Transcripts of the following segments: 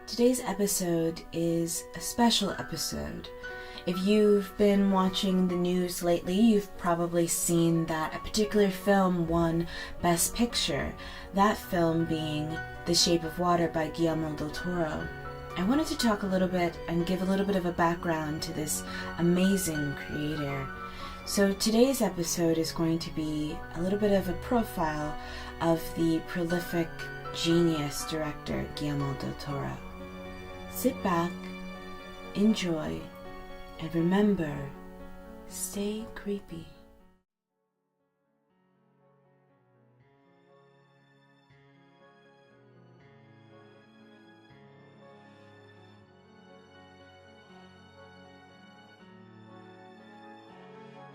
Today's episode is a special episode. If you've been watching the news lately, you've probably seen that a particular film won Best Picture, that film being The Shape of Water by Guillermo del Toro. I wanted to talk a little bit and give a little bit of a background to this amazing creator. So today's episode is going to be a little bit of a profile of the prolific genius director Guillermo del Toro. Sit back, enjoy, and remember, stay creepy.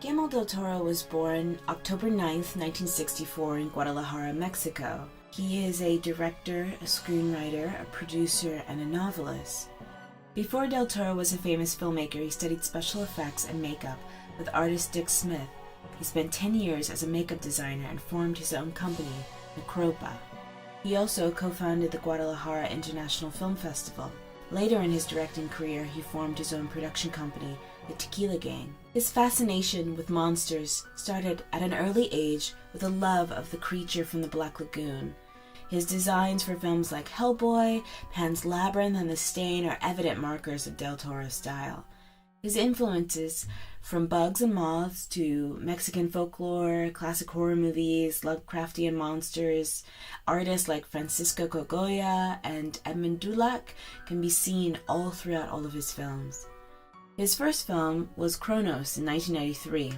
Guillermo del Toro was born October 9th, 1964 in Guadalajara, Mexico. He is a director, a screenwriter, a producer, and a novelist. Before del Toro was a famous filmmaker, he studied special effects and makeup with artist Dick Smith. He spent 10 years as a makeup designer and formed his own company, Necropa. He also co-founded the Guadalajara International Film Festival. Later in his directing career, he formed his own production company, the Tequila Gang. His fascination with monsters started at an early age with a love of the creature from the Black Lagoon. His designs for films like Hellboy, Pan's Labyrinth, and The Stain are evident markers of del Toro's style. His influences, from bugs and moths to Mexican folklore, classic horror movies, Lovecraftian monsters, artists like Francisco Goya and Edmund Dulac, can be seen all throughout all of his films. His first film was Kronos in 1993,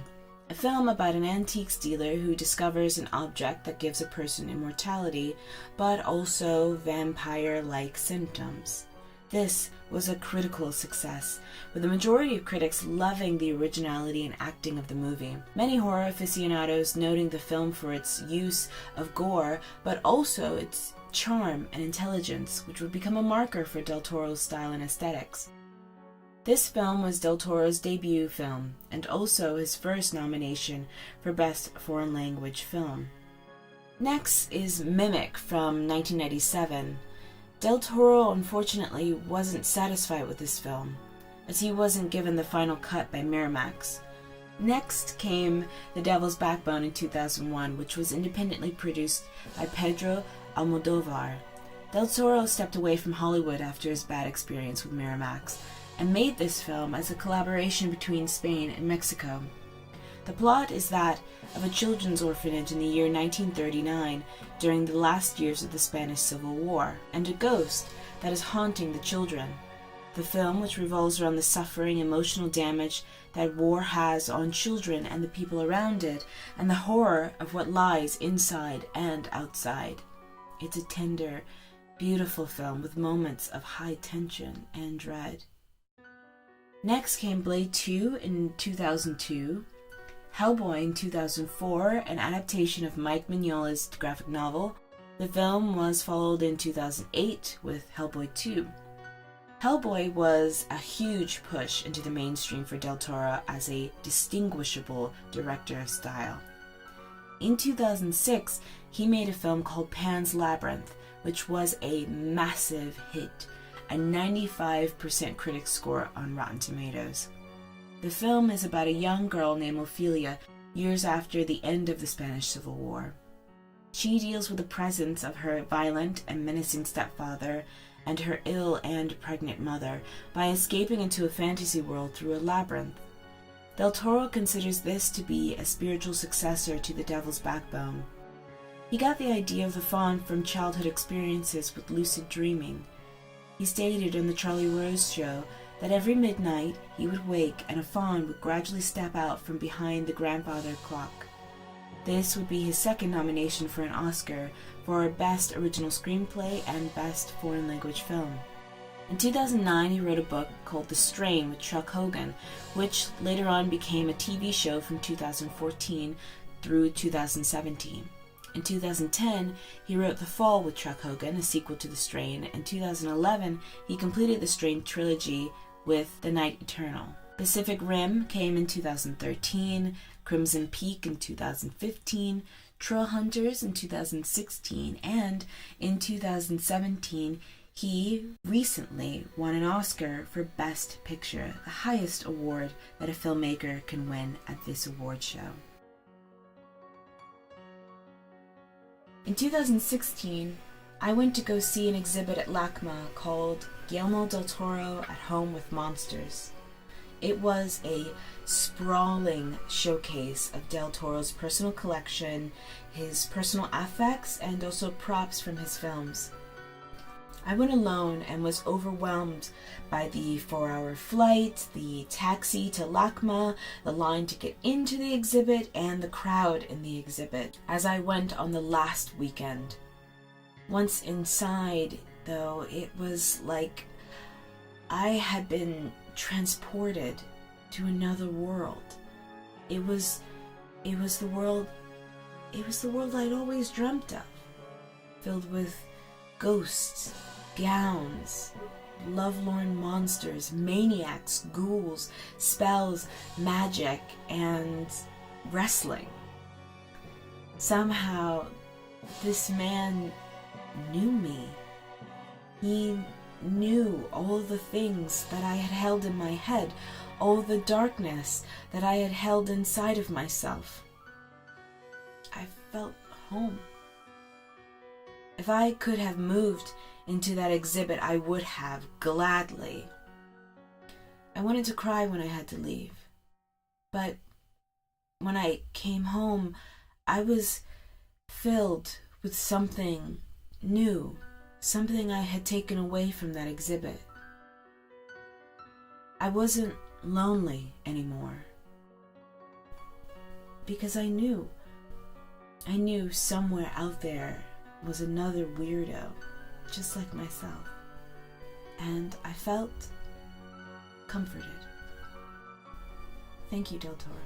a film about an antiques dealer who discovers an object that gives a person immortality, but also vampire-like symptoms. This was a critical success, with the majority of critics loving the originality and acting of the movie. Many horror aficionados noting the film for its use of gore, but also its charm and intelligence, which would become a marker for del Toro's style and aesthetics. This film was del Toro's debut film, and also his first nomination for Best Foreign Language Film. Next is Mimic from 1997. Del Toro unfortunately wasn't satisfied with this film, as he wasn't given the final cut by Miramax. Next came The Devil's Backbone in 2001, which was independently produced by Pedro Almodóvar. Del Toro stepped away from Hollywood after his bad experience with Miramax, and made this film as a collaboration between Spain and Mexico. The plot is that of a children's orphanage in the year 1939 during the last years of the Spanish Civil War, and a ghost that is haunting the children. The film, which revolves around the suffering, emotional damage that war has on children and the people around it, and the horror of what lies inside and outside. It's a tender, beautiful film with moments of high tension and dread. Next came Blade 2 in 2002, Hellboy in 2004, an adaptation of Mike Mignola's graphic novel. The film was followed in 2008 with Hellboy 2. Hellboy was a huge push into the mainstream for del Toro as a distinguishable director of style. In 2006, he made a film called Pan's Labyrinth, which was a massive hit, a 95% critic score on Rotten Tomatoes. The film is about a young girl named Ophelia years after the end of the Spanish Civil War. She deals with the presence of her violent and menacing stepfather and her ill and pregnant mother by escaping into a fantasy world through a labyrinth. Del Toro considers this to be a spiritual successor to The Devil's Backbone. He got the idea of the fawn from childhood experiences with lucid dreaming. He stated on the Charlie Rose Show that every midnight he would wake and a fawn would gradually step out from behind the grandfather clock. This would be his second nomination for an Oscar for Best Original Screenplay and Best Foreign Language Film. In 2009, he wrote a book called The Strain with Chuck Hogan, which later on became a TV show from 2014 through 2017. In 2010, he wrote The Fall with Chuck Hogan, a sequel to The Strain. In 2011, he completed the Strain trilogy with The Night Eternal. Pacific Rim came in 2013, Crimson Peak in 2015, Troll Hunters in 2016, and in 2017, He recently won an Oscar for Best Picture, the highest award that a filmmaker can win at this award show. In 2016, I went to go see an exhibit at LACMA called Guillermo del Toro at Home with Monsters. It was a sprawling showcase of Del Toro's personal collection, his personal effects, and also props from his films. I went alone and was overwhelmed by the 4-hour flight, the taxi to LACMA, the line to get into the exhibit, and the crowd in the exhibit as I went on the last weekend. Once inside, though, it was like I had been transported to another world. It was the world I'd always dreamt of, filled with ghosts, gowns, lovelorn monsters, maniacs, ghouls, spells, magic, and wrestling. Somehow, this man knew me. He knew all the things that I had held in my head, all the darkness that I had held inside of myself. I felt home. If I could have moved into that exhibit, I would have, gladly. I wanted to cry when I had to leave. But when I came home, I was filled with something new, something I had taken away from that exhibit. I wasn't lonely anymore. Because I knew somewhere out there was another weirdo, just like myself. And I felt comforted. Thank you, Del Toro.